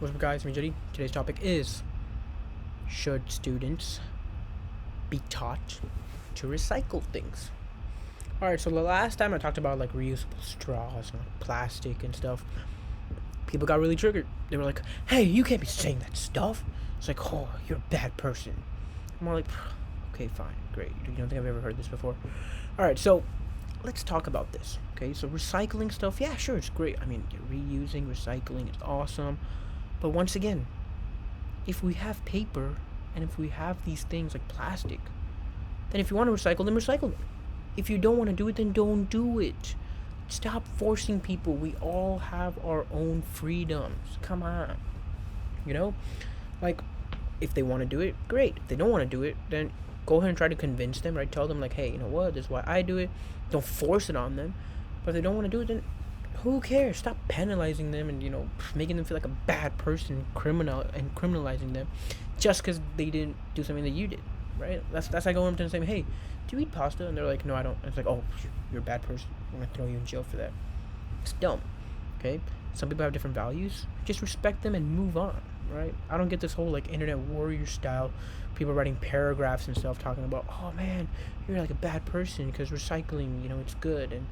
What's up, guys? I'm Jedi. Today's topic is: should students be taught to recycle things? Alright, so the last time I talked about like reusable straws and like, plastic and stuff, people got really triggered. They were like, hey, you can't be saying that stuff. It's like, oh, you're a bad person. I'm more like, okay, fine, great. You don't think I've ever heard this before? Alright, so let's talk about this. Okay, so recycling stuff, yeah, sure, it's great. I mean, reusing, recycling is awesome. But once again, if we have paper and if we have these things like plastic, then if you want to recycle them, recycle them. If you don't want to do it, then don't do it. Stop forcing people. We all have our own freedoms. Come on. You know? Like, if they want to do it, great. If they don't want to do it, then go ahead and try to convince them, right? Tell them, like, hey, you know what? This is why I do it. Don't force it on them. But if they don't want to do it, then who cares? Stop penalizing them and, making them feel like a bad person, criminalizing them just because they didn't do something that you did, right? That's like going up to them saying, hey, do you eat pasta? And they're like, no, I don't. And it's like, oh, you're a bad person. I'm going to throw you in jail for that. It's dumb, okay? Some people have different values. Just respect them and move on, right? I don't get this whole, like, internet warrior style, people writing paragraphs and stuff talking about, oh, man, you're like a bad person because recycling, it's good. And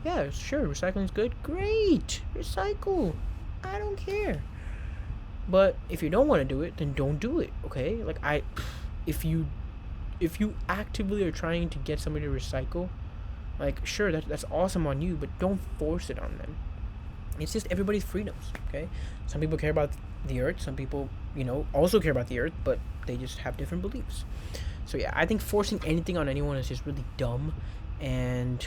yeah, sure, recycling's good. Great, recycle. I don't care. But if you don't want to do it, then don't do it. Okay? Like if you actively are trying to get somebody to recycle, like sure, that's awesome on you, but don't force it on them. It's just everybody's freedoms. Okay? Some people care about the earth. Some people, also care about the earth, but they just have different beliefs. So yeah, I think forcing anything on anyone is just really dumb, and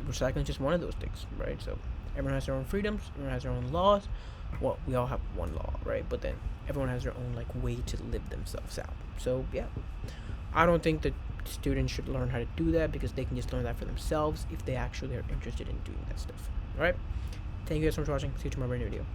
recycling is just one of those things, right? So everyone has their own freedoms, everyone has their own laws. Well, we all have one law, right? But then everyone has their own like way to live themselves out. So yeah, I don't think that students should learn how to do that, because they can just learn that for themselves if they actually are interested in doing that stuff. All right, thank you guys so much for watching. See you tomorrow in a new video.